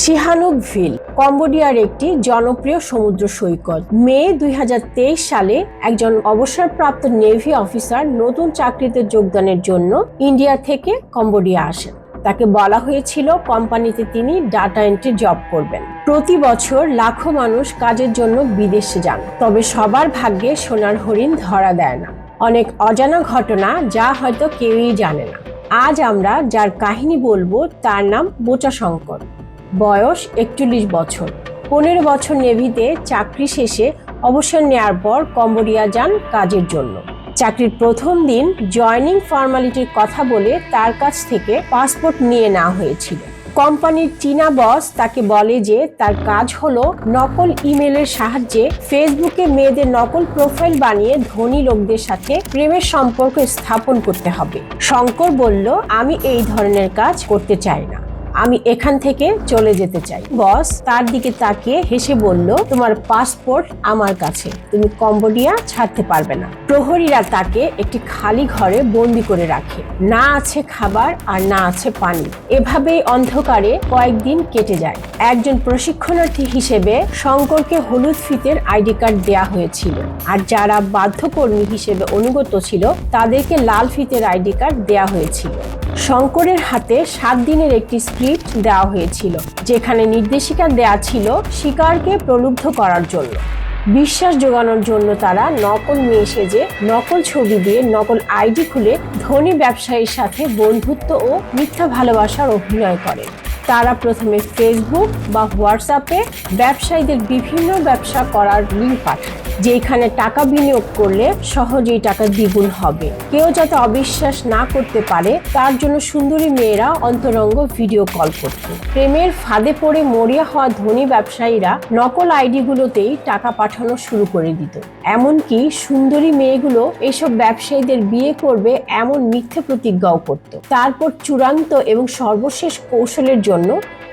সিহানুক-ভিল কম্বোডিয়ার একটি জনপ্রিয় সমুদ্র সৈকত। মে 2023 সালে একজন অবসরপ্রাপ্ত নেভি অফিসার নতুন চাকরিতে যোগদানের জন্য ইন্ডিয়া থেকে কম্বোডিয়া আসেন। তাকে বলা হয়েছিল কোম্পানিতে তিনি ডাটা এন্ট্রি জব করবেন। প্রতি বছর লাখো মানুষ কাজের জন্য বিদেশে যান, তবে সবার ভাগ্যে সোনার হরিণ ধরা দেয় না। অনেক অজানা ঘটনা যা হয়তো কেউই জানে না। আজ আমরা যার কাহিনী বলবো তার নাম বোচা শঙ্কর। বয়স 41 বছর। 15 বছর নেভিতে চাকরি শেষে অবসর নেয়ার পর কম্বোডিয়া যান কাজের জন্য। চাকরির প্রথম দিন জয়নিং ফর্মালিটির কথা বলে তার কাছ থেকে পাসপোর্ট নিয়ে নেওয়া হয়েছিল। কোম্পানির চীনা বস তাকে বলে যে তার কাজ হলো নকল ইমেলের সাহায্যে ফেসবুকে মেয়েদের নকল প্রোফাইল বানিয়ে ধনী লোকদের সাথে প্রেমের সম্পর্ক স্থাপন করতে হবে। শঙ্কর বলল, আমি এই ধরনের কাজ করতে চাই না, আমি এখান থেকে চলে যেতে চাই। বস তার দিকে তাকিয়ে হেসে বলল, তোমার পাসপোর্ট আমার কাছে, তুমি কম্বোডিয়া ছাড়তে পারবে না। প্রহরীরা তাকে একটি খালি ঘরে বন্দি করে রাখে। না আছে খাবার আর না আছে পানি। এভাবেই অন্ধকারে কয়েকদিন কেটে যায়। একজন প্রশিক্ষণার্থী হিসেবে শঙ্করকে হলুদ ফিতের আইডি কার্ড দেয়া হয়েছিল, আর যারা বাধ্যকর্মী হিসেবে অনুগত ছিল তাদেরকে লাল ফিতের আইডি কার্ড দেয়া হয়েছিল। শঙ্করের হাতে 7 দিনের একটি স্ক্রিপ্ট দেওয়া হয়েছিল, যেখানে নির্দেশিকা দেয়া ছিল শিকারকে প্রলুব্ধ করার জন্য। বিশ্বাস জোগানোর জন্য তারা নকল মেয়ে সেজে নকল ছবি দিয়ে নকল আইডি খুলে ধনী ব্যবসায়ীর সাথে বন্ধুত্ব ও মিথ্যা ভালোবাসার অভিনয় করে। তারা প্রথমে ফেসবুক বা হোয়াটসঅ্যাপে ব্যবসায়ীদের বিভিন্ন ব্যবসা করার লিঙ্ক পাঠায়, যেখানে টাকা বিনিয়োগ করলে সহজেই টাকা দ্বিগুণ হবে। কেউ যাতে অবিশ্বাস না করতে পারে তার জন্য সুন্দরী মেয়েরা অন্তরঙ্গ ভিডিও কল করত। প্রেমের ফাঁদে পড়ে মরিয়া হওয়া ধনী ব্যবসায়ীরা নকল আইডিগুলোতেই টাকা পাঠানো শুরু করে দিত। এমনকি সুন্দরী মেয়েগুলো এসব ব্যবসায়ীদের বিয়ে করবে এমন মিথ্যে প্রতিজ্ঞাও করত। তারপর চূড়ান্ত এবং সর্বশেষ কৌশলের জন্য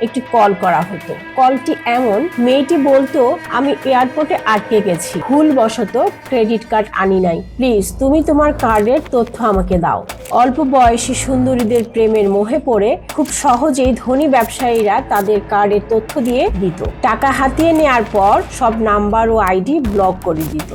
একটি কল করা হতো। কলটি এমন, মেয়েটি বলতো, আমি এয়ারপোর্টে আটকে গেছি, ভুলবশত ক্রেডিট কার্ড আনি নাই, প্লিজ তুমি তোমার কার্ডের তথ্য আমাকে দাও। অল্প বয়সী সুন্দরীদের প্রেমের মোহে পড়ে খুব সহজেই ধনী ব্যবসায়ীরা তাদের কার্ডের তথ্য দিয়ে দিত। টাকা হাতিয়ে নেয়ার পর সব নাম্বার ও আইডি ব্লক করে দিত।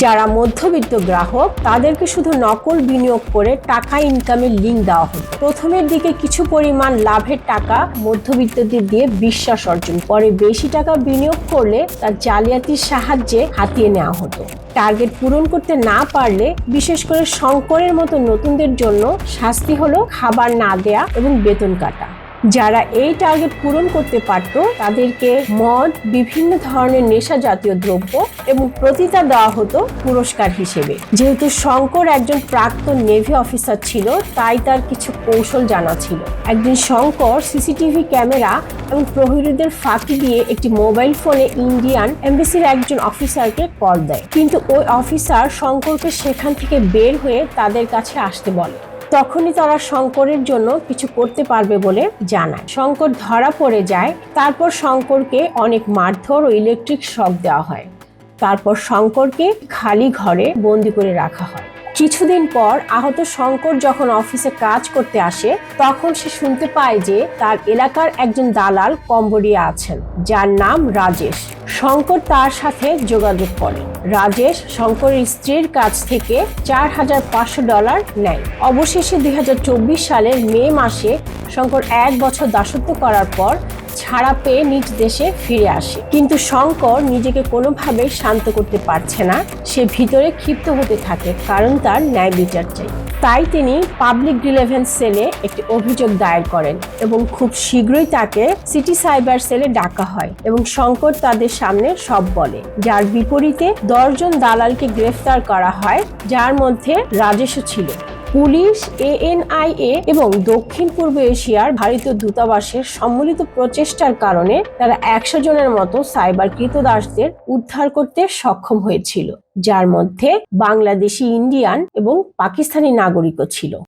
যারা মধ্যবিত্ত গ্রাহক তাদেরকে শুধু নকল বিনিয়োগ করে টাকা ইনকামের লিঙ্ক দেওয়া হতো। প্রথমের দিকে কিছু পরিমাণ লাভের টাকা মধ্যবিত্তদের দিয়ে বিশ্বাস অর্জন, পরে বেশি টাকা বিনিয়োগ করলে তার জালিয়াতির সাহায্যে হাতিয়ে নেওয়া হতো। টার্গেট পূরণ করতে না পারলে, বিশেষ করে শঙ্করের মতো নতুনদের জন্য শাস্তি হলো খাবার না দেয়া এবং বেতন কাটা। যারা এই টার্গেট পূরণ করতে পারত তাদেরকে মদ, বিভিন্ন ধরনের নেশা জাতীয় দ্রব্য এবং প্রতিতা দেওয়া হতো পুরস্কার হিসেবে। যেহেতু শঙ্কর একজন প্রাক্তন নেভি অফিসার ছিল, তাই তার কিছু কৌশল জানা ছিল। একদিন শঙ্কর সিসিটিভি ক্যামেরা এবং প্রহরীদের ফাঁকি দিয়ে একটি মোবাইল ফোনে ইন্ডিয়ান এমবেসির একজন অফিসারকে কল দেয়, কিন্তু ওই অফিসার শঙ্করকে সেখান থেকে বের হয়ে তাদের কাছে আসতে বলে। তখনই তারা শঙ্করের জন্য কিছু করতে পারবে বলে জানায়। শঙ্কর ধরা পড়ে যায়। তারপর শঙ্করকে অনেক মারধর ও ইলেকট্রিক শক দেওয়া হয়। তারপর শঙ্করকে খালি ঘরে বন্দি করে রাখা হয়। কিছুদিন পর আহত শঙ্কর যখন অফিসে কাজ করতে আসে, তখন সে শুনতে পায় যে তার এলাকার একজন দালাল কম্বোডিয়া আছেন, যার নাম রাজেশ। শঙ্কর তার সাথে যোগাযোগ করে। রাজেশ শঙ্করের স্ত্রীর কাছ থেকে $4500 নেয়। অবশেষে 2024 সালের মে মাসে শঙ্কর 1 বছর দাসত্ব করার পর ছাড়া পেয়ে নিজ দেশে ফিরে আসে। কিন্তু শঙ্কর নিজেকে কোনোভাবে শান্ত করতে পারছে না। সে ভিতরে ক্ষিপ্ত হতে থাকে, কারণ তার ন্যায় বিচার চাই। তাই তিনি পাবলিক গ্রিভেন্স সেলে একটি অভিযোগ দায়ের করেন এবং খুব শীঘ্রই তাকে সিটি সাইবার সেলে ডাকা হয় এবং শঙ্কর তাদের সামনে সব বলে। যার বিপরীতে 10 জন দালালকে গ্রেফতার করা হয়, যার মধ্যে রাজেশও ছিল। পুলিশ, ANIA এবং দক্ষিণ পূর্ব এশিয়ার ভারতীয় দূতাবাসের সম্মিলিত প্রচেষ্টার কারণে তারা 100 জনের মতো সাইবার ক্রীতদাসদের উদ্ধার করতে সক্ষম হয়েছিল, যার মধ্যে বাংলাদেশি, ইন্ডিয়ান এবং পাকিস্তানি নাগরিকও ছিল।